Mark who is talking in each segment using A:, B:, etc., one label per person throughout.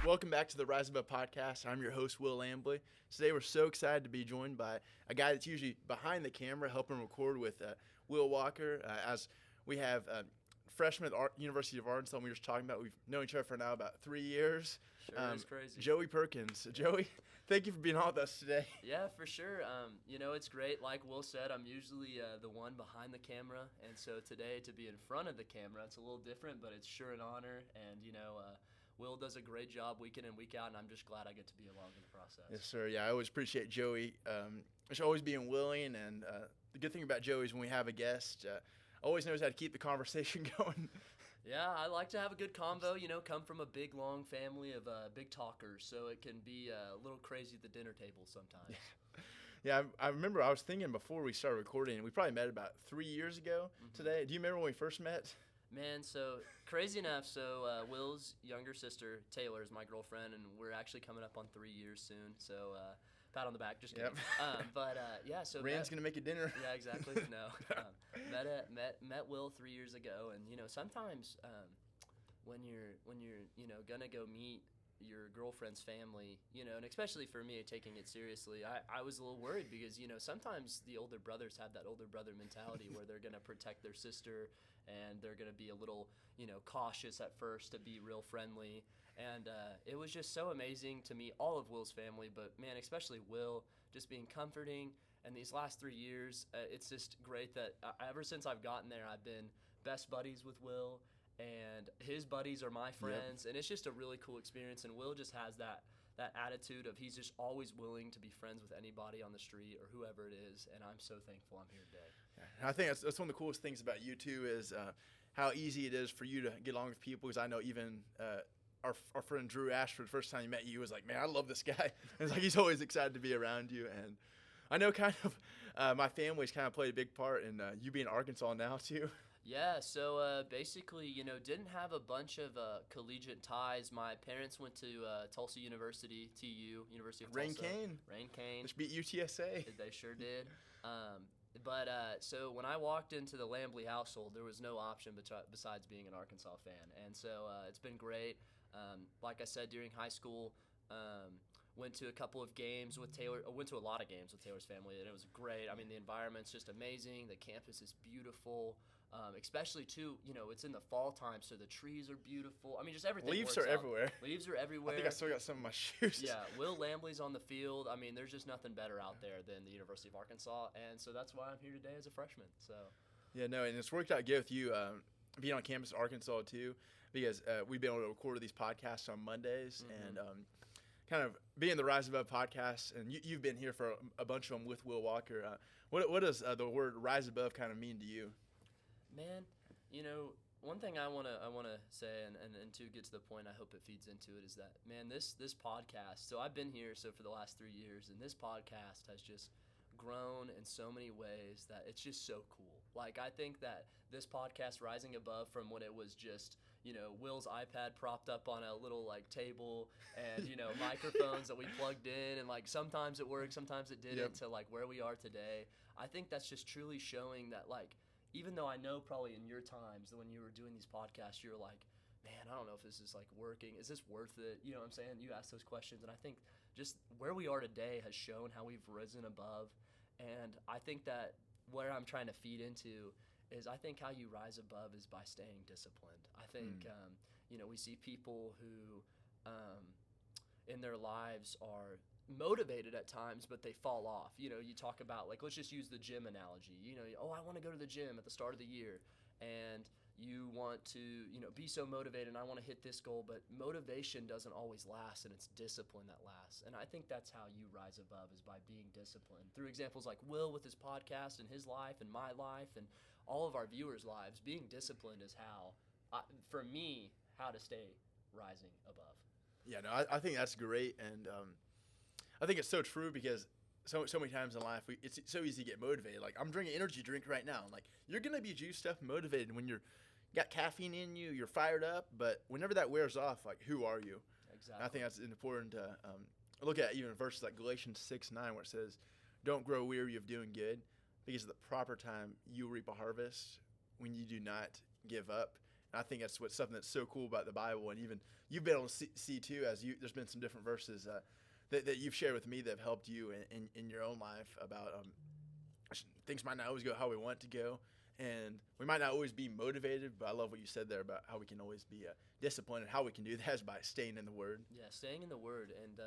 A: Welcome back to the Rise Above podcast. I'm your host, Will Lambley. Today, we're so excited to be joined by a guy that's usually behind the camera helping record with Will Walker. As we have freshman at University of Arkansas, we were just talking about, we've known each other for now about 3 years.
B: Sure is crazy.
A: Joey Perkins. Joey, thank you for being on with us today.
B: Yeah, for sure. It's great. Like Will said, I'm usually the one behind the camera, and so today to be in front of the camera, it's a little different, but it's sure an honor. And Will does a great job week in and week out, and I'm just glad I get to be along in the process.
A: Yes, sir. Yeah, I always appreciate Joey. Just always being willing, and the good thing about Joey is when we have a guest, always knows how to keep the conversation going.
B: Yeah, I like to have a good convo, come from a big, long family of big talkers, so it can be a little crazy at the dinner table sometimes.
A: Yeah, I remember I was thinking before we started recording, we probably met about 3 years ago today. Do you remember when we first met?
B: Man, so crazy enough, Will's younger sister, Taylor, is my girlfriend, and we're actually coming up on 3 years soon, so pat on the back, just kidding.
A: Yep. So Rand's going to make a dinner.
B: Yeah, exactly. No. Met Will 3 years ago, and, sometimes when you're going to go meet your girlfriend's family, and especially for me taking it seriously, I was a little worried because, sometimes the older brothers have that older brother mentality where they're going to protect their sister and they're going to be a little, cautious at first to be real friendly. And it was just so amazing to meet all of Will's family, but man, especially Will, just being comforting. And these last 3 years, it's just great that ever since I've gotten there, I've been best buddies with Will, and his buddies are my friends. Yep. And it's just a really cool experience. And Will just has that attitude of he's just always willing to be friends with anybody on the street or whoever it is. And I'm so thankful I'm here today.
A: Yeah, I think that's one of the coolest things about you too is how easy it is for you to get along with people. Because I know even our friend Drew Ashford, the first time he met you, was like, man, I love this guy. It's like he's always excited to be around you. And I know kind of my family's kind of played a big part in you being in Arkansas now too.
B: Yeah, so basically, didn't have a bunch of collegiate ties. My parents went to Tulsa University, TU, University of Tulsa. Rain Cane.
A: Just beat UTSA.
B: They sure did. So when I walked into the Lambley household, there was no option besides being an Arkansas fan. And so it's been great. Like I said, during high school, went to a couple of games with Taylor. Went to a lot of games with Taylor's family, and it was great. I mean, the environment's just amazing. The campus is beautiful, especially too. It's in the fall time, so the trees are beautiful. I mean, just everything.
A: Leaves are everywhere.
B: Leaves are everywhere.
A: I think I still got some of my shoes.
B: Yeah, Will Lambley's on the field. I mean, there's just nothing better out there than the University of Arkansas, and so that's why I'm here today as a freshman. So.
A: Yeah, no, and it's worked out good with you being on campus in Arkansas too, because we've been able to record these podcasts on Mondays and. Kind of being the Rise Above podcast, and you've been here for a bunch of them with Will Walker. What does the word Rise Above kind of mean to you?
B: Man, one thing I want to say, and to get to the point, I hope it feeds into it, is that, man, this podcast, so I've been here for the last 3 years, and this podcast has just grown in so many ways that it's just so cool. Like, I think that this podcast rising above from when it was just, Will's iPad propped up on a little table and, microphones that we plugged in, and sometimes it worked, sometimes it didn't, yep. To where we are today. I think that's just truly showing that even though I know probably in your times that when you were doing these podcasts, you're like, man, I don't know if this is working. Is this worth it? You know what I'm saying? You ask those questions, and I think just where we are today has shown how we've risen above. And I think that where I'm trying to feed into is I think how you rise above is by staying disciplined. I think, we see people who in their lives are motivated at times, but they fall off. You talk about, let's just use the gym analogy. I want to go to the gym at the start of the year, and you want to, be so motivated, and I want to hit this goal, but motivation doesn't always last, and it's discipline that lasts. And I think that's how you rise above, is by being disciplined. Through examples like Will with his podcast and his life and my life and all of our viewers' lives, being disciplined is how, for me, how to stay rising above.
A: Yeah, no, I think that's great, and I think it's so true because so many times in life, it's so easy to get motivated. I'm drinking an energy drink right now. You're going to be juiced up and motivated when you're got caffeine in you, you're fired up, but whenever that wears off, who are you?
B: Exactly.
A: And I think that's important to look at even verses like Galatians 6:9, where it says, don't grow weary of doing good, because at the proper time you reap a harvest when you do not give up. And I think that's something that's so cool about the Bible. And even you've been able to see too, there's been some different verses that you've shared with me that have helped you in your own life about things might not always go how we want it to go. And we might not always be motivated, but I love what you said there about how we can always be disciplined, and how we can do that is by staying in the Word.
B: Yeah, staying in the Word, and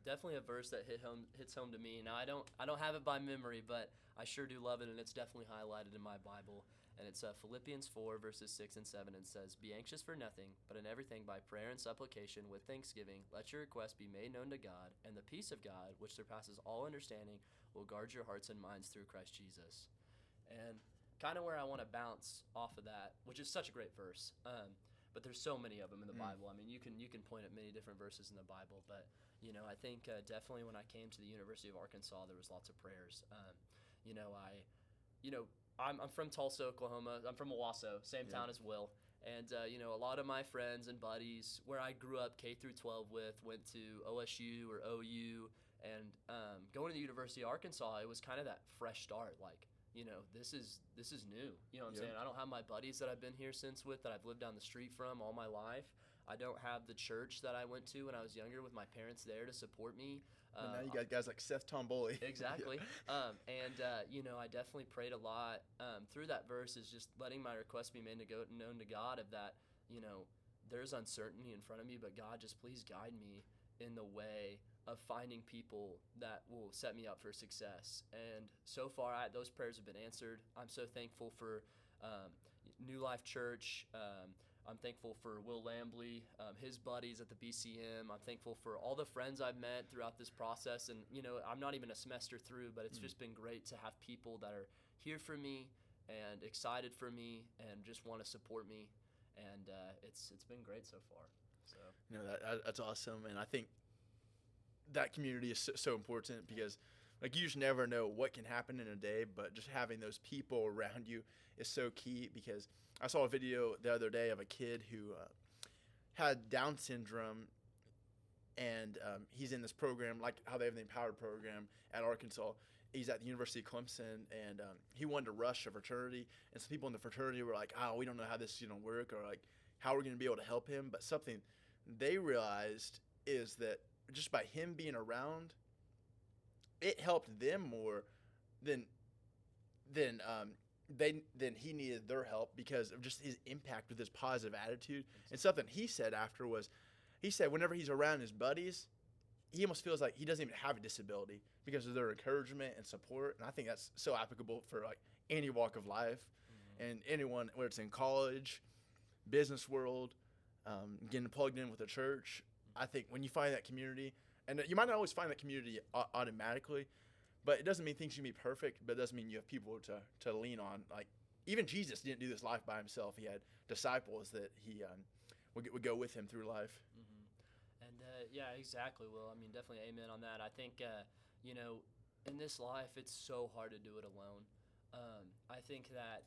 B: definitely a verse that hits home to me. Now I don't have it by memory, but I sure do love it, and it's definitely highlighted in my Bible. And it's Philippians 4 verses 6 and 7, and says, "Be anxious for nothing, but in everything by prayer and supplication with thanksgiving, let your requests be made known to God, and the peace of God, which surpasses all understanding, will guard your hearts and minds through Christ Jesus." And kind of where I want to bounce off of that, which is such a great verse, but there's so many of them in the Bible. I mean, you can point at many different verses in the Bible, but I think definitely when I came to the University of Arkansas, there was lots of prayers. I'm from Tulsa, Oklahoma. I'm from Owasso, same town as Will. And, a lot of my friends and buddies where I grew up K through 12 with went to OSU or OU. And going to the University of Arkansas, it was kind of that fresh start. Like, this is new. You know what I'm saying? I don't have my buddies that I've been here since with, that I've lived down the street from all my life. I don't have the church that I went to when I was younger with my parents there to support me.
A: Now you got guys like Seth Tomboli.
B: Exactly. I definitely prayed a lot through that verse, is just letting my requests be made known to God, of that, there's uncertainty in front of me, but God, just please guide me in the way of finding people that will set me up for success. And so far, those prayers have been answered. I'm so thankful for New Life Church. I'm thankful for Will Lambley, his buddies at the BCM. I'm thankful for all the friends I've met throughout this process. And, I'm not even a semester through, but it's just been great to have people that are here for me and excited for me and just want to support me. And it's been great so far. So
A: that's awesome. And I think that community is so important, because like, you just never know what can happen in a day, but just having those people around you is so key. Because I saw a video the other day of a kid who had Down syndrome, and he's in this program, like how they have the Empowered program at Arkansas. He's at the University of Clemson, and he wanted to rush a fraternity, and some people in the fraternity were like, "Oh, we don't know how this is going to work, or like how we're going to be able to help him." But something they realized is that just by him being around, it helped them more than he needed their help, because of just his impact with his positive attitude. And something he said after was, he said whenever he's around his buddies, he almost feels like he doesn't even have a disability because of their encouragement and support. And I think that's so applicable for like any walk of life, and anyone, whether it's in college, business world, getting plugged in with a church. I think when you find that community, and you might not always find that community automatically, but it doesn't mean things can be perfect, but it does mean you have people to lean on. Like, even Jesus didn't do this life by himself. He had disciples that he would go with him through life.
B: And yeah, exactly, Will. I mean, definitely amen on that. I think, in this life, it's so hard to do it alone. I think that,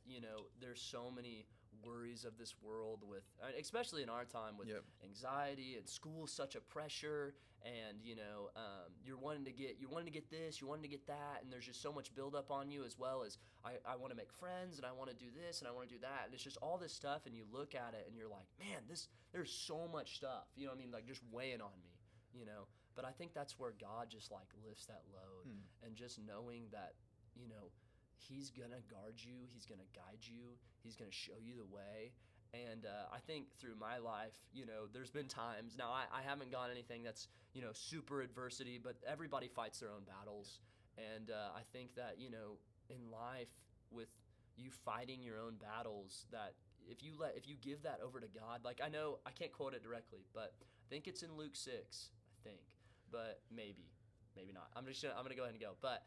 B: there's so many worries of this world with, especially in our time, with anxiety, and school, such a pressure, and you're wanting to get this, you're wanting to get that, and there's just so much buildup on you, as well as I want to make friends, and I want to do this, and I want to do that, and it's just all this stuff, and you look at it and you're like, man, there's so much stuff, like just weighing on me, but I think that's where God just like lifts that load, and just knowing that He's going to guard you, He's going to guide you, He's going to show you the way. And I think through my life, there's been times, now I haven't gone anything that's, super adversity, but everybody fights their own battles. And I think that, in life, with you fighting your own battles, that if you give that over to God, like, I know I can't quote it directly, but I think it's in Luke 6, I think, but maybe not. I'm gonna go ahead and go. But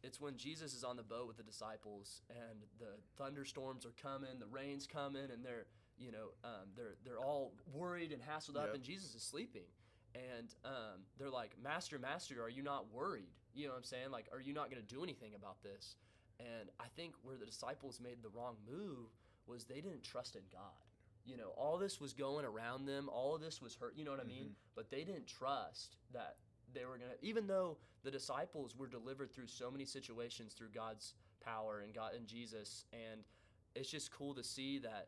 B: it's when Jesus is on the boat with the disciples, and the thunderstorms are coming, the rain's coming, and they're all worried and hassled up, and Jesus is sleeping. And they're like, Master, are you not worried? You know what I'm saying? Like, are you not going to do anything about this? And I think where the disciples made the wrong move was they didn't trust in God. All this was going around them. All of this was hurt. You know what I mean? But they didn't trust that they were going to, even though the disciples were delivered through so many situations through God's power and God and Jesus. And it's just cool to see that,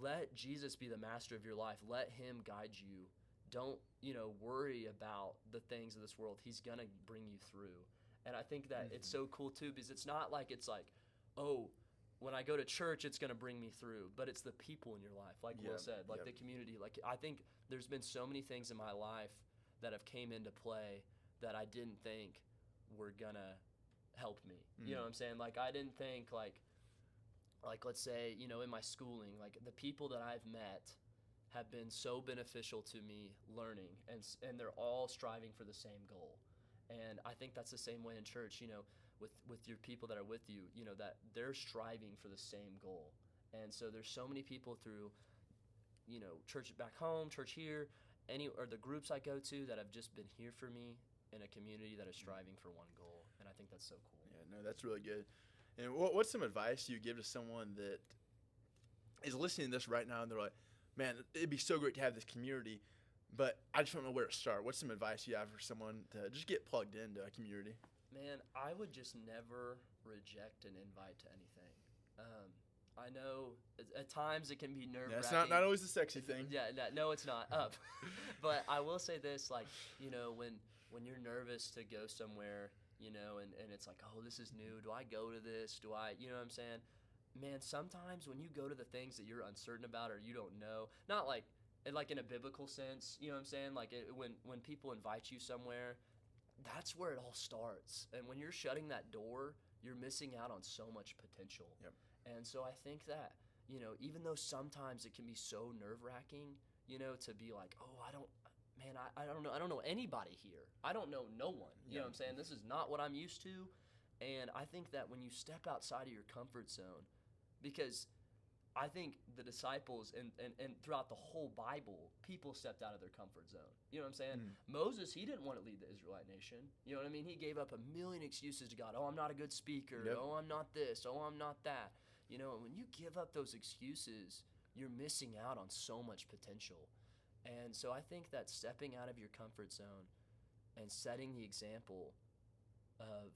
B: let Jesus be the master of your life. Let him guide you. Don't, worry about the things of this world. He's going to bring you through. And I think that it's so cool too, because it's not like it's like, oh, when I go to church, it's going to bring me through. But it's the people in your life, like Will said, like the community. Like I think there's been so many things in my life that have came into play that I didn't think were going to help me. You know what I'm saying? Like I didn't think like let's say, in my schooling, like the people that I've met have been so beneficial to me learning, and they're all striving for the same goal. And I think that's the same way in church, with your people that are with you, that they're striving for the same goal. And so there's so many people through, church back home, church here, or the groups I go to that have just been here for me in a community that is striving for one goal. And I think that's so cool.
A: Yeah, no, that's really good. And what's some advice you give to someone that is listening to this right now and they're like, man, it'd be so great to have this community, but I just don't know where to start. What's some advice you have for someone to just get plugged into a community?
B: Man, I would just never reject an invite to anything. I know at times it can be nerve-wracking.
A: Yeah, it's not always the sexy thing.
B: Yeah, no, it's not. But I will say this, like, when you're nervous to go somewhere, and it's like, oh, this is new. Do I go to this? Do I, you know what I'm saying? Man, sometimes when you go to the things that you're uncertain about or you don't know, not like in a biblical sense, you know what I'm saying? Like when people invite you somewhere, that's where it all starts. And when you're shutting that door, you're missing out on so much potential.
A: Yep.
B: And so I think that, even though sometimes it can be so nerve-wracking, to be like, oh, I don't know anybody here. I don't know no one. You know what I'm saying? This is not what I'm used to. And I think that when you step outside of your comfort zone, because I think the disciples and throughout the whole Bible, people stepped out of their comfort zone. You know what I'm saying? Moses, he didn't want to lead the Israelite nation. You know what I mean? He gave up a million excuses to God. Oh, I'm not a good speaker.
A: Yep.
B: Oh, I'm not this. Oh, I'm not that. And when you give up those excuses, you're missing out on so much potential. And so I think that stepping out of your comfort zone and setting the example of,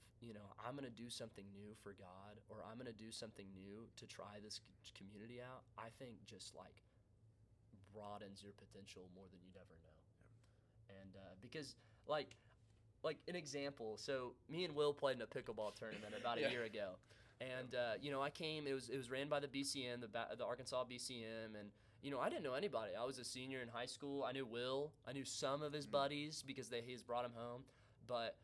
B: I'm going to do something new for God, or I'm going to do something new to try this community out, I think just like broadens your potential more than you'd ever know. Yep. And because like an example, so me and Will played in a pickleball tournament about a year ago. And, I came, it was ran by the BCM, the Arkansas BCM, and, I didn't know anybody. I was a senior in high school. I knew Will. I knew some of his buddies because he's brought him home. But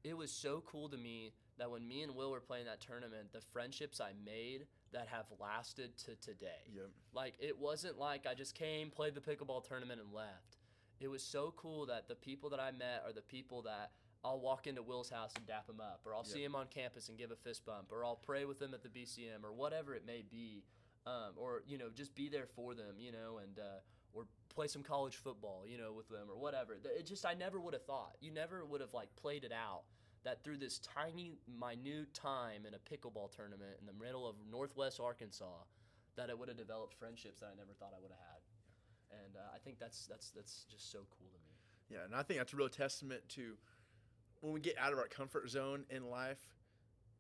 B: it was so cool to me that when me and Will were playing that tournament, the friendships I made that have lasted to today.
A: Yep.
B: Like, it wasn't like I just came, played the pickleball tournament, and left. It was so cool that the people that I met are the people that I'll walk into Will's house and dap him up, or I'll see him on campus and give a fist bump, or I'll pray with him at the BCM, or whatever it may be, or just be there for them, and or play some college football, with them, or whatever. It just, I never would have thought. You never would have played it out that through this tiny, minute time in a pickleball tournament in the middle of Northwest Arkansas, that it would have developed friendships that I never thought I would have had. And I think that's just so cool to me.
A: Yeah, and I think that's a real testament to when we get out of our comfort zone in life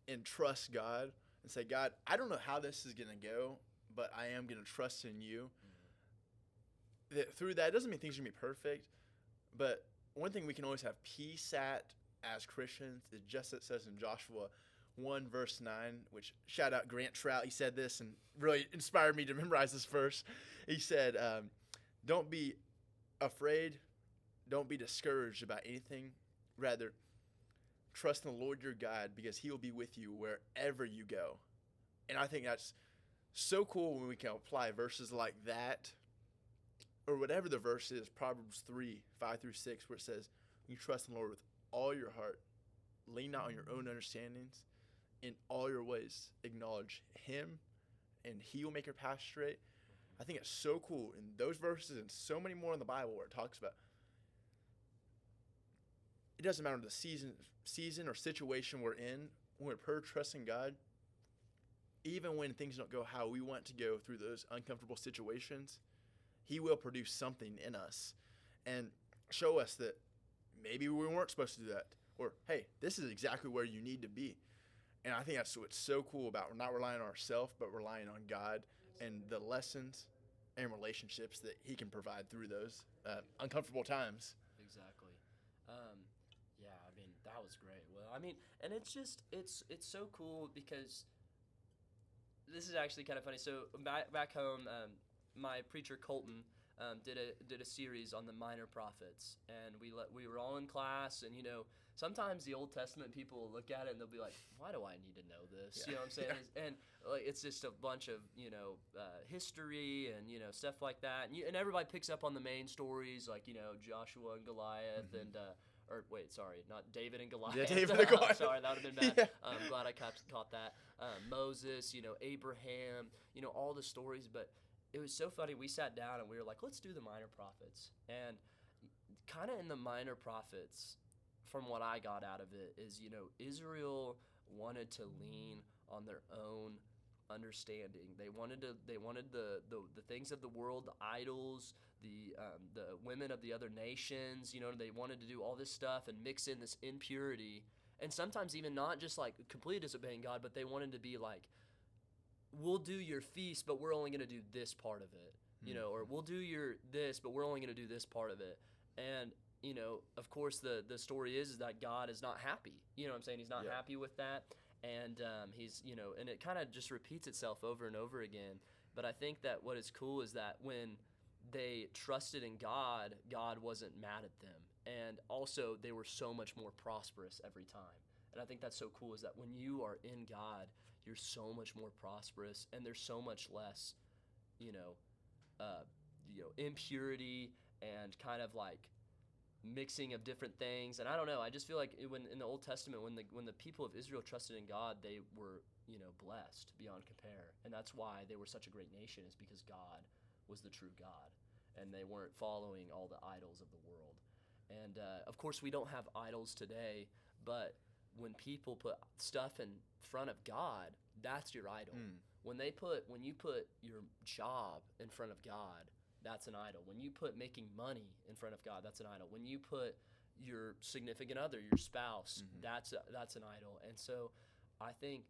A: and trust God and say, God, I don't know how this is going to go, but I am going to trust in you. That through that, it doesn't mean things are going to be perfect, but one thing we can always have peace at as Christians is just as it says in Joshua 1 verse 9, which shout out Grant Trout. He said this and really inspired me to memorize this verse. He said, don't be afraid, don't be discouraged about anything. Rather, trust in the Lord your God because he will be with you wherever you go. And I think that's so cool when we can apply verses like that, or whatever the verse is, Proverbs 3, 5 through 6, where it says, you trust in the Lord with all your heart, lean not on your own understandings, in all your ways acknowledge him, and he will make your path straight. I think it's so cool in those verses and so many more in the Bible where it talks about it doesn't matter the season or situation we're in, when we're trusting God, even when things don't go how we want to go through those uncomfortable situations, he will produce something in us and show us that maybe we weren't supposed to do that, or hey, this is exactly where you need to be. And I think that's what's so cool about not relying on ourselves, but relying on God and the lessons and relationships that He can provide through those uncomfortable times.
B: Exactly. Yeah, I mean, that was great. Well, I mean, and it's just it's so cool because this is actually kind of funny. So back home, my preacher Colton did a series on the minor prophets, and we were all in class, and sometimes the Old Testament people will look at it and they'll be like, why do I need to know this?
A: Yeah.
B: You know what I'm saying? And like it's just a bunch of history and stuff like that, and everybody picks up on the main stories like Joshua and Goliath and. Or wait, sorry, not David and Goliath.
A: Yeah, David and Goliath.
B: Sorry, that would have been bad.
A: Yeah.
B: I'm glad I caught that. Moses, Abraham, all the stories. But it was so funny. We sat down and we were like, let's do the minor prophets. And kind of in the minor prophets, from what I got out of it, is, Israel wanted to lean on their own understanding. They wanted the things of the world, the idols, the women of the other nations. They wanted to do all this stuff and mix in this impurity, and sometimes even not just like completely disobeying God, but they wanted to be like, we'll do your feast, but we're only going to do this part of it, or we'll do your this, but we're only going to do this part of it. And of course, the story is that God is not happy. You know what I'm saying? He's not happy with that. And he's, and it kind of just repeats itself over and over again. But I think that what is cool is that when they trusted in God, God wasn't mad at them. And also, they were so much more prosperous every time. And I think that's so cool is that when you are in God, you're so much more prosperous, and there's so much less, impurity and kind of like mixing of different things. And I don't know, I just feel like when in the Old Testament, when the people of Israel trusted in God, they were blessed beyond compare. And that's why they were such a great nation, is because God was the true God, and they weren't following all the idols of the world. And of course, we don't have idols today, but when people put stuff in front of God, that's your idol. When you put your job in front of God, that's an idol. When you put making money in front of God, that's an idol. When you put your significant other, your spouse, that's an idol. And so I think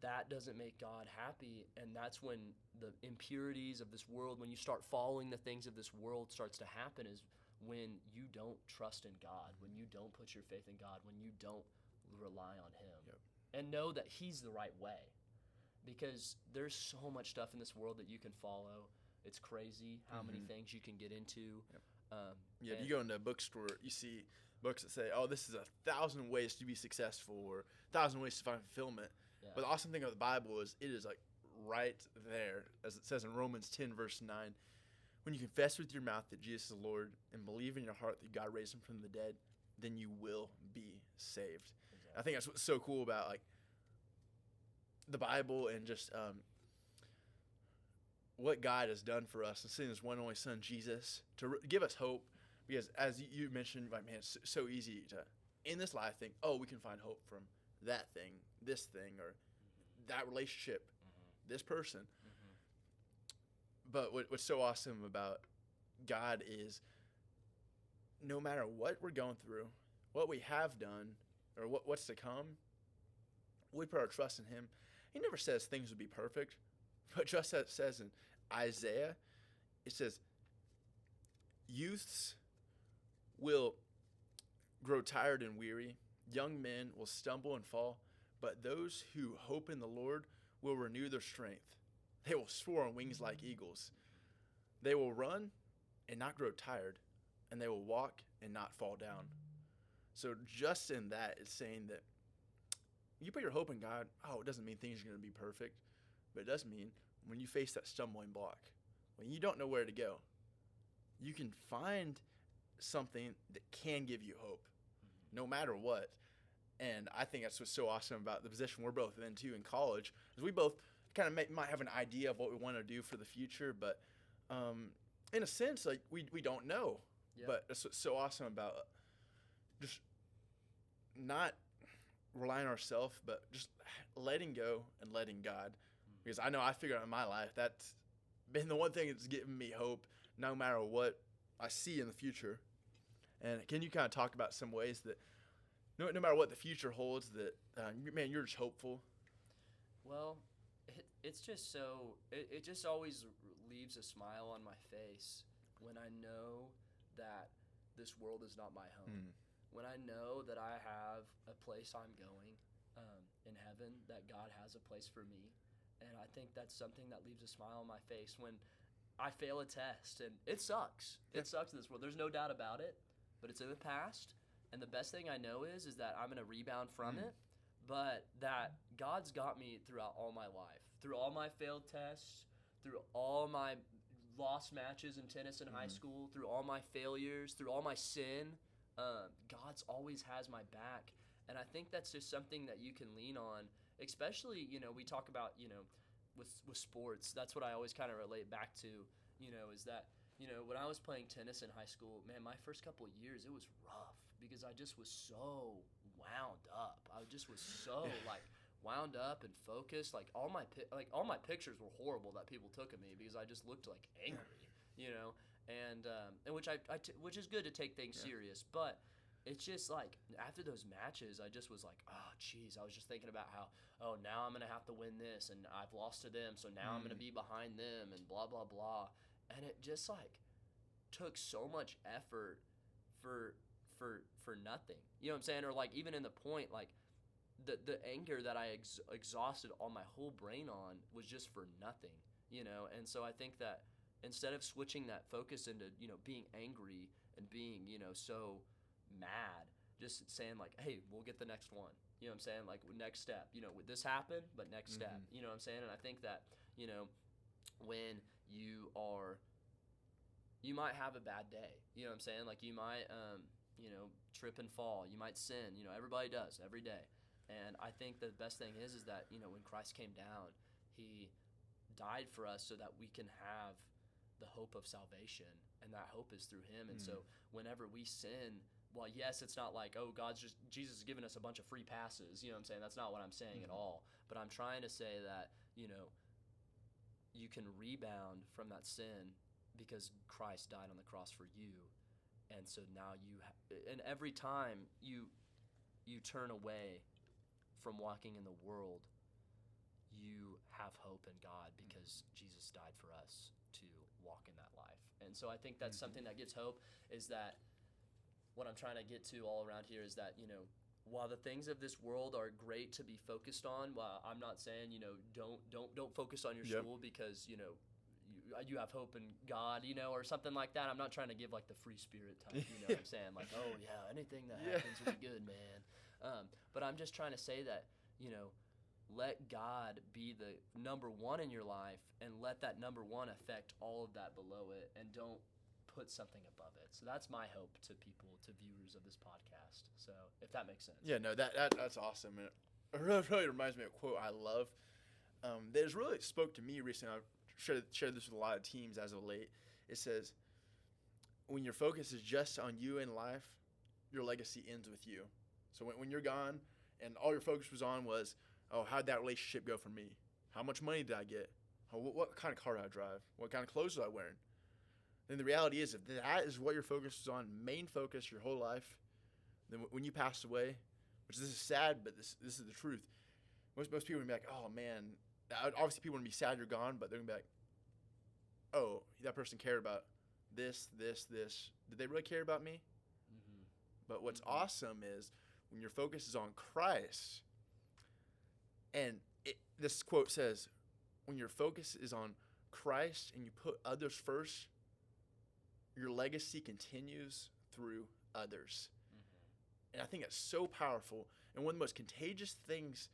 B: that doesn't make God happy, and that's when the impurities of this world, when you start following the things of this world, starts to happen, is when you don't trust in God, when you don't put your faith in God, when you don't rely on Him and know that He's the right way. Because there's so much stuff in this world that you can follow. It's crazy how many things you can get into.
A: If you go into a bookstore, you see books that say, oh, this is 1,000 ways to be successful, or 1,000 ways to find fulfillment.
B: Yeah.
A: But the awesome thing of the Bible is it is like right there, as it says in Romans 10, verse 9. When you confess with your mouth that Jesus is Lord and believe in your heart that God raised Him from the dead, then you will be saved. Exactly. I think that's what's so cool about like the Bible, and just what God has done for us, and sending His one and only Son, Jesus, to give us hope. Because as you mentioned, like, man, it's so easy to, in this life, think, oh, we can find hope from that thing, this thing, or that relationship, this person. But what's so awesome about God is no matter what we're going through, what we have done, or what's to come, we put our trust in Him. He never says things will be perfect, but just as it says in Isaiah, it says, youths will grow tired and weary, young men will stumble and fall, but those who hope in the Lord will renew their strength. They will soar on wings like eagles. They will run and not grow tired, and they will walk and not fall down. So just in that, it's saying that you put your hope in God. Oh, it doesn't mean things are going to be perfect, but it does mean when you face that stumbling block, when you don't know where to go, you can find something that can give you hope, no matter what. And I think that's what's so awesome about the position we're both in, too, in college, is we both kind of might have an idea of what we want to do for the future, but in a sense, like, we don't know. Yeah. But that's what's so awesome about just not relying on ourselves, but just letting go and letting God. Because I know I figured out in my life that's been the one thing that's given me hope, no matter what I see in the future. And can you kind of talk about some ways that no matter what the future holds, that man, you're just hopeful.
B: Well, it's just so it just always leaves a smile on my face when I know that this world is not my home. When I know that I have a place I'm going in heaven, that God has a place for me, and I think that's something that leaves a smile on my face when I fail a test, and it sucks.
A: Yeah.
B: It sucks in this world. There's no doubt about it, but it's in the past, and the best thing I know is that I'm going to rebound from it, but that God's got me throughout all my life, through all my failed tests, through all my lost matches in tennis in high school, through all my failures, through all my sin. God's always has my back, and I think that's just something that you can lean on, especially, we talk about, with sports. That's what I always kind of relate back to, is that, when I was playing tennis in high school, man, my first couple of years, it was rough because I just was so wound up. I just was so wound up and focused. Like all my pictures were horrible that people took of me because I just looked like angry, and which is good to take things serious, but it's just like after those matches, I just was like, oh, geez. I was just thinking about how, oh, now I'm going to have to win this, and I've lost to them, so now I'm going to be behind them, and blah, blah, blah. And it just, like, took so much effort for nothing. You know what I'm saying? Or, like, even in the point, like, the anger that I exhausted all my whole brain on was just for nothing, And so I think that instead of switching that focus into, being angry and being, so mad, just saying like, hey, we'll get the next one, you know what I'm saying, like next step, would this happen, but next step, you know what I'm saying. And I think that, when you might have a bad day, you know what I'm saying, like you might trip and fall, you might sin, everybody does every day. And I think the best thing is that, when Christ came down, he died for us so that we can have the hope of salvation, and that hope is through him. And so whenever we sin, well, yes, it's not like, oh, Jesus is giving us a bunch of free passes. You know what I'm saying? That's not what I'm saying at all. But I'm trying to say that, you can rebound from that sin because Christ died on the cross for you. And so now and every time you turn away from walking in the world, you have hope in God because Jesus died for us to walk in that life. And so I think that's something that gives hope, is that what I'm trying to get to all around here is that, while the things of this world are great to be focused on, while I'm not saying, don't focus on your school because, you have hope in God, or something like that. I'm not trying to give like the free spirit type, what I'm saying, like, oh yeah, anything that happens will be good, man. But I'm just trying to say that, let God be the number one in your life, and let that number one affect all of that below it, and don't put something above it. So that's my hope to people, to viewers of this podcast. So if that makes sense.
A: Yeah, no, that's awesome. And it really reminds me of a quote I love that has really spoke to me recently. I've shared this with a lot of teams as of late. It says, when your focus is just on you in life, your legacy ends with you. So when you're gone and all your focus was on was, oh, how'd that relationship go for me? How much money did I get? What kind of car did I drive? What kind of clothes was I wearing? Then the reality is, if that is what your focus is on, main focus your whole life, then when you pass away, which this is sad, but this is the truth. Most people are going to be like, oh, man. Obviously, people are going to be sad you're gone, but they're going to be like, oh, that person cared about this. Did they really care about me? But what's awesome is when your focus is on Christ, and this quote says, when your focus is on Christ and you put others first, your legacy continues through others. And I think that's so powerful. And one of the most contagious things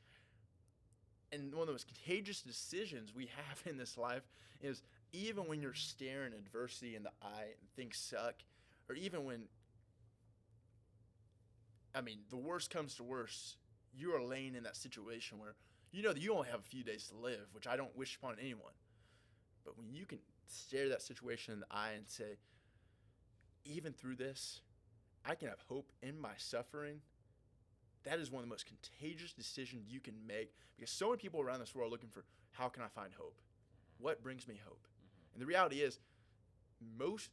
A: and one of the most contagious decisions we have in this life is, even when you're staring adversity in the eye and things suck, or even when, the worst comes to worst, you are laying in that situation where you know that you only have a few days to live, which I don't wish upon anyone. But when you can stare that situation in the eye and say, even through this, I can have hope in my suffering, that is one of the most contagious decisions you can make, because so many people around this world are looking for, how can I find hope? What brings me hope? And the reality is, most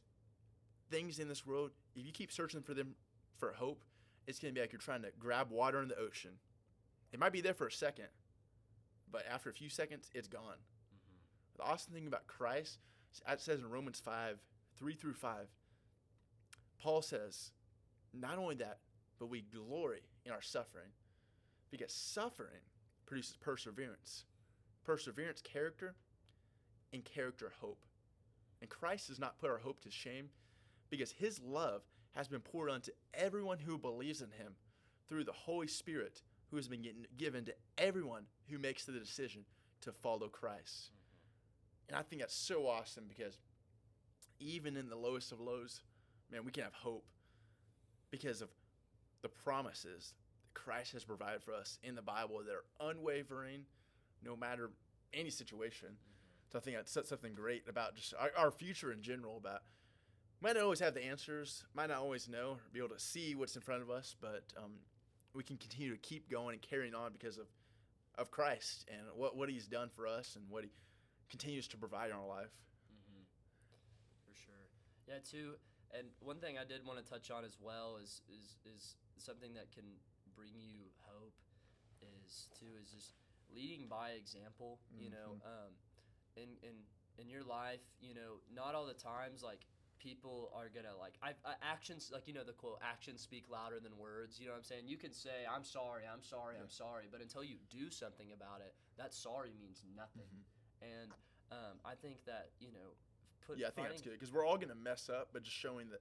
A: things in this world, if you keep searching for them for hope, it's going to be like you're trying to grab water in the ocean. It might be there for a second, but after a few seconds, it's gone. Mm-hmm. The awesome thing about Christ, it says in Romans 5:3-5, Paul says, not only that, but we glory in our suffering, because suffering produces perseverance. Perseverance, character, and character, hope. And Christ does not put our hope to shame, because his love has been poured onto everyone who believes in him through the Holy Spirit, who has been given to everyone who makes the decision to follow Christ. Mm-hmm. And I think that's so awesome, because even in the lowest of lows, man, we can have hope because of the promises that Christ has provided for us in the Bible that are unwavering no matter any situation. Mm-hmm. So I think that's something great about just our future in general. About might not always have the answers, might not always know, or be able to see what's in front of us, but we can continue to keep going and carrying on because of Christ and what he's done for us and what he continues to provide in our life.
B: Mm-hmm. For sure. Yeah, too. And one thing I did want to touch on as well is something that can bring you hope is just leading by example. Mm-hmm. You know, in your life, you know, not all the times like people are gonna like actions, like, you know, the quote, actions speak louder than words. You know what I'm saying? You can say I'm sorry, yeah. I'm sorry, but until you do something about it, that sorry means nothing. Mm-hmm. And I think that, you know,
A: I think that's good, because we're all gonna mess up, but just showing that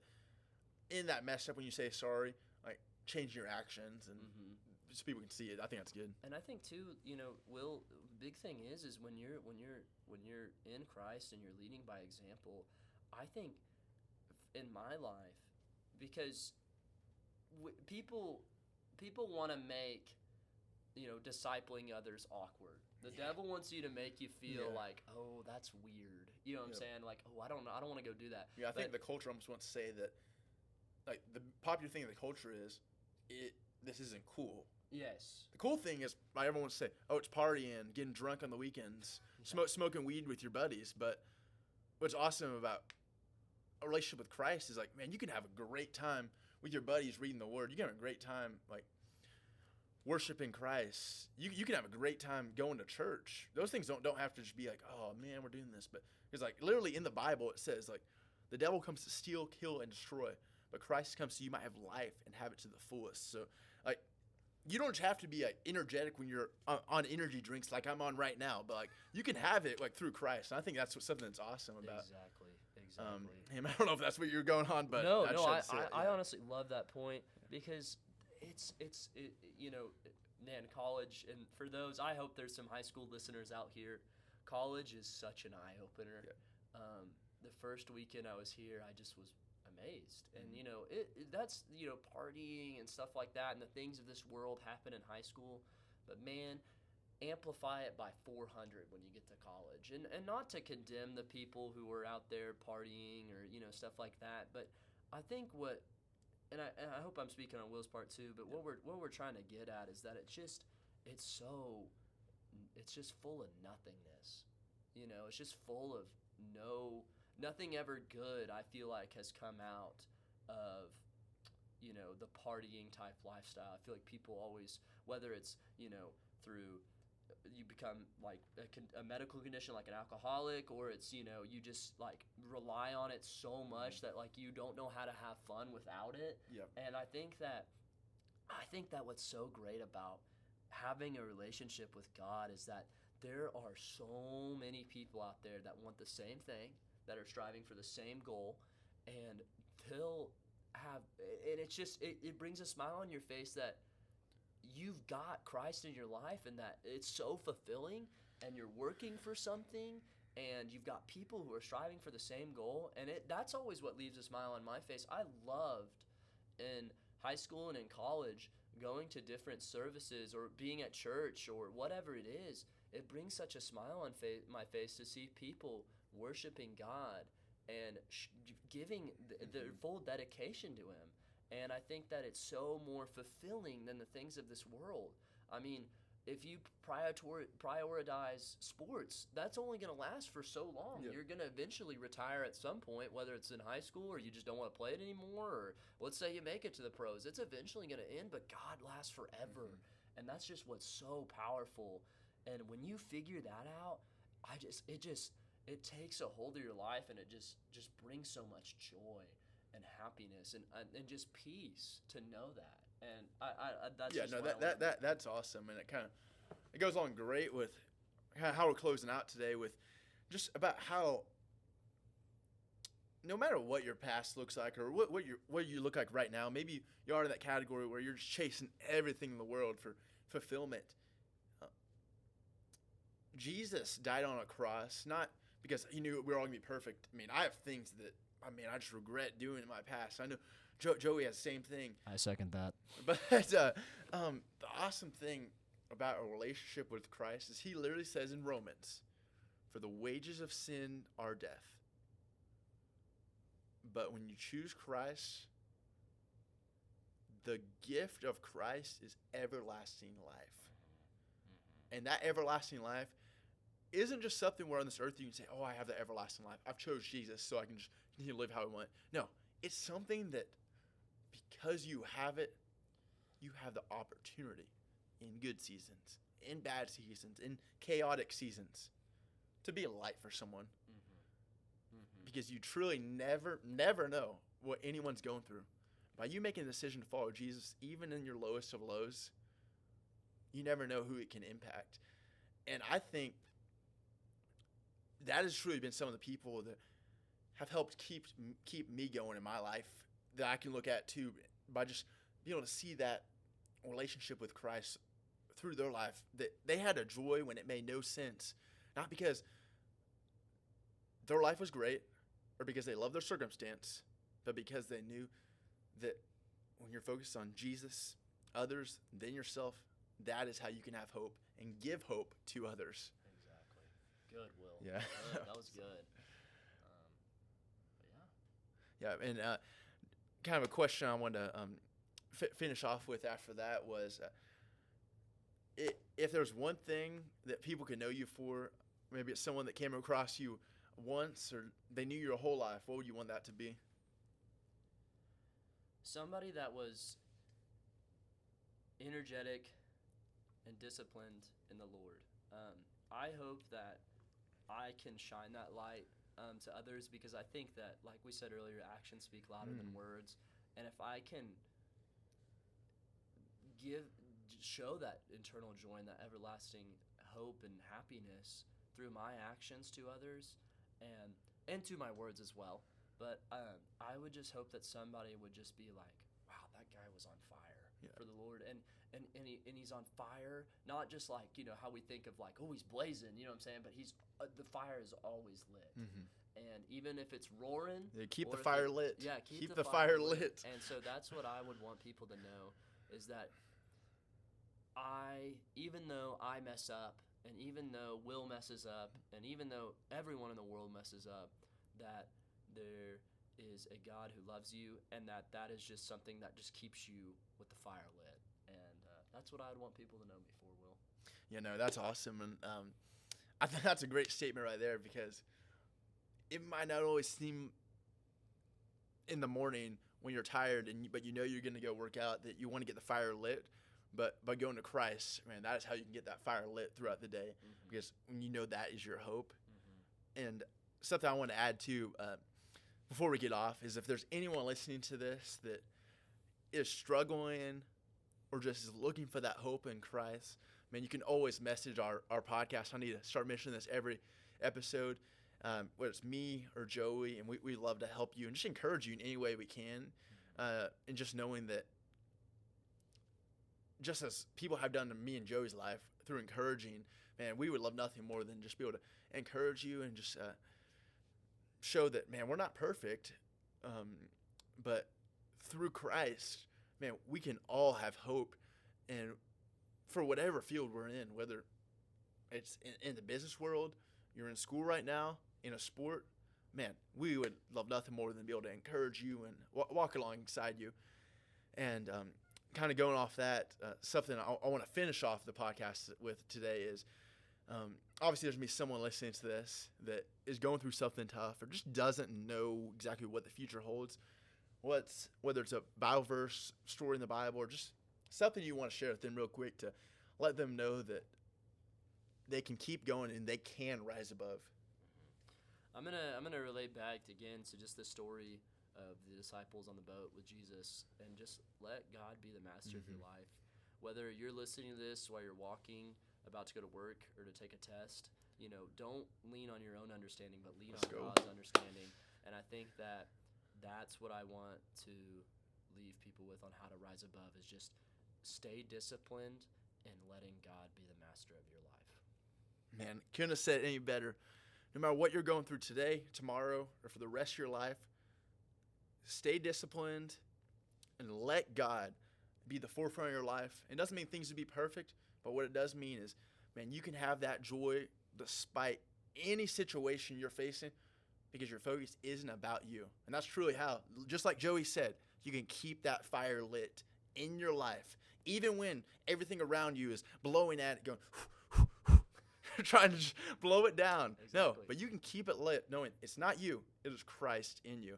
A: in that mess up, when you say sorry, like change your actions and mm-hmm. just people can see it. I think that's good.
B: And I think too, you know, big thing is when you're in Christ and you're leading by example. I think in my life, because people want to make, you know, discipling others awkward. The devil wants you to make you feel like, oh, that's weird. You know what I'm saying? Like, oh, I don't want to go do that.
A: Yeah, I think the culture almost wants to say that, like, the popular thing in the culture is, this isn't cool.
B: Yes.
A: The cool thing is, everyone wants to say, oh, it's partying, getting drunk on the weekends, smoking weed with your buddies. But what's awesome about a relationship with Christ is, like, man, you can have a great time with your buddies reading the Word. You can have a great time, like, worshiping Christ. You can have a great time going to church. Those things don't have to just be like, oh man, we're doing this. But it's like literally in the Bible it says, like, the devil comes to steal, kill, and destroy, but Christ comes so you might have life and have it to the fullest. So, like, you don't just have to be like energetic when you're on energy drinks like I'm on right now, but like you can have it like through Christ. And I think that's something that's awesome about.
B: Exactly.
A: I don't know if that's what you're going on, but
B: I honestly love that point, because it's you know, man, college, and for those, I hope there's some high school listeners out here. College is such an eye opener. Yeah. The first weekend I was here, I just was amazed, and you know, that's, you know, partying and stuff like that, and the things of this world happen in high school, but man, amplify it by 400 when you get to college, and not to condemn the people who are out there partying or, you know, stuff like that, but I think and I hope I'm speaking on Will's part too, but what we're trying to get at is that it's just full of nothingness. You know, it's just full of nothing ever good, I feel like, has come out of, you know, the partying type lifestyle. I feel like people always, whether it's, you know, through you become like a medical condition like an alcoholic, or it's, you know, you just like rely on it so much that like you don't know how to have fun without it.
A: Yep.
B: And I think that what's so great about having a relationship with God is that there are so many people out there that want the same thing, that are striving for the same goal, and they'll have, and it's just, it brings a smile on your face that you've got Christ in your life, and that it's so fulfilling, and you're working for something, and you've got people who are striving for the same goal, and that's always what leaves a smile on my face. I loved in high school and in college going to different services or being at church or whatever it is. It brings such a smile on my face to see people worshiping God and giving their full dedication to Him. And I think that it's so more fulfilling than the things of this world. I mean, if you prioritize sports, that's only going to last for so long.
A: Yep.
B: You're going to eventually retire at some point, whether it's in high school or you just don't want to play it anymore, or let's say you make it to the pros. It's eventually going to end, but God lasts forever.
A: Mm-hmm.
B: And that's just what's so powerful. And when you figure that out, it takes a hold of your life, and it just brings so much joy and happiness and just peace to know that. And that's
A: Yeah,
B: just
A: no,
B: what
A: that's awesome, and it goes on great with how we're closing out today with just about how no matter what your past looks like or what you look like right now, maybe you are in that category where you're just chasing everything in the world for fulfillment. Jesus died on a cross, not because he knew we were all gonna be perfect. I mean, I have things that I just regret doing in my past. I know Joey has the same thing.
B: I second that.
A: But the awesome thing about a relationship with Christ is he literally says in Romans, for the wages of sin are death. But when you choose Christ, the gift of Christ is everlasting life. And that everlasting life isn't just something where on this earth you can say, oh, I have the everlasting life. I've chose Jesus so I can just continue to live how I want. No, it's something that because you have it, you have the opportunity in good seasons, in bad seasons, in chaotic seasons to be a light for someone. Because you truly never know what anyone's going through. By you making a decision to follow Jesus, even in your lowest of lows, you never know who it can impact. And I think that has truly been some of the people that have helped keep me going in my life that I can look at too, by just being able to see that relationship with Christ through their life, that they had a joy when it made no sense, not because their life was great or because they loved their circumstance, but because they knew that when you're focused on Jesus, others, then yourself, that is how you can have hope and give hope to others.
B: Exactly. Good, Will.
A: Yeah.
B: That was good.
A: Yeah, and kind of a question I wanted to finish off with after that was, if there's one thing that people can know you for, maybe it's someone that came across you once or they knew your whole life, what would you want that to be?
B: Somebody that was energetic and disciplined in the Lord. I hope that I can shine that light to others, because I think that, like we said earlier, actions speak louder than words. And if I can show that internal joy and that everlasting hope and happiness through my actions to others and to my words as well. But I would just hope that somebody would just be like, wow, that guy was on fire for the Lord. And he's on fire, not just like, how we think of like, oh, he's blazing, you know what I'm saying? But he's the fire is always lit. And even if it's roaring.
A: Yeah, keep the fire lit.
B: Yeah,
A: keep the fire lit.
B: And so that's what I would want people to know, is that even though I mess up, and even though Will messes up, and even though everyone in the world messes up, that there is a God who loves you, and that is just something that just keeps you with the fire lit. And that's what I'd want people to know me for, Will.
A: Yeah, no, that's awesome. And I think that's a great statement right there, because it might not always seem in the morning when you're tired, but you're going to go work out, that you want to get the fire lit. But by going to Christ, man, that is how you can get that fire lit throughout the day, because when you know that is your hope. And something I want to add too, before we get off, is if there's anyone listening to this that is struggling or just is looking for that hope in Christ, man, you can always message our podcast. I need to start mentioning this every episode, whether it's me or Joey, and we love to help you and just encourage you in any way we can, and just knowing that just as people have done to me and Joey's life through encouraging, man, we would love nothing more than just be able to encourage you and just show that, man, we're not perfect, but through Christ, man, we can all have hope. And for whatever field we're in, whether it's in the business world, you're in school right now, in a sport, man, we would love nothing more than be able to encourage you and walk alongside you. And kind of going off that, something I want to finish off the podcast with today is obviously there's going to be someone listening to this that is going through something tough or just doesn't know exactly what the future holds. Whether it's a Bible verse, story in the Bible, or just something you want to share with them real quick to let them know that they can keep going and they can rise above.
B: I'm gonna relate back again to just the story of the disciples on the boat with Jesus, and just let God be the master of your life. Whether you're listening to this while you're walking, about to go to work, or to take a test, don't lean on your own understanding, but lean on God's understanding. And I think that's what I want to leave people with on how to rise above, is just stay disciplined and letting God be the master of your life.
A: Man, couldn't have said it any better. No matter what you're going through today, tomorrow, or for the rest of your life, stay disciplined and let God be the forefront of your life. It doesn't mean things will be perfect, but what it does mean is, man, you can have that joy despite any situation you're facing, because your focus isn't about you. And that's truly how, just like Joey said, you can keep that fire lit in your life, even when everything around you is blowing at it, going, trying to just blow it down. Exactly. No, but you can keep it lit, knowing it's not you, it is Christ in you.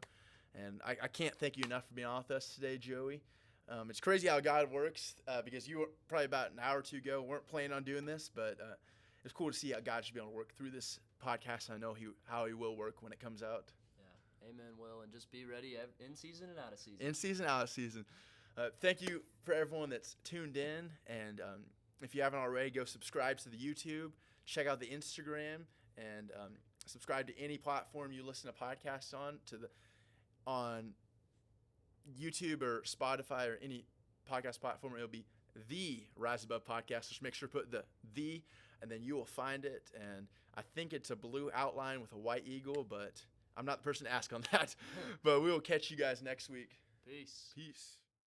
A: And I can't thank you enough for being on with us today, Joey. It's crazy how God works, because you were probably about an hour or two ago weren't planning on doing this, but it's cool to see how God should be able to work through this podcast. I know how he will work when it comes out.
B: Yeah, amen, Will. And just be ready in season and out of season.
A: In season, out of season. Thank you for everyone that's tuned in. And if you haven't already, go subscribe to the YouTube, check out the Instagram, and subscribe to any platform you listen to podcasts on YouTube or Spotify or any podcast platform. It'll be the Rise Above Podcast. Just make sure to put the, and then you will find it. And I think it's a blue outline with a white eagle, but I'm not the person to ask on that. But we will catch you guys next week.
B: Peace.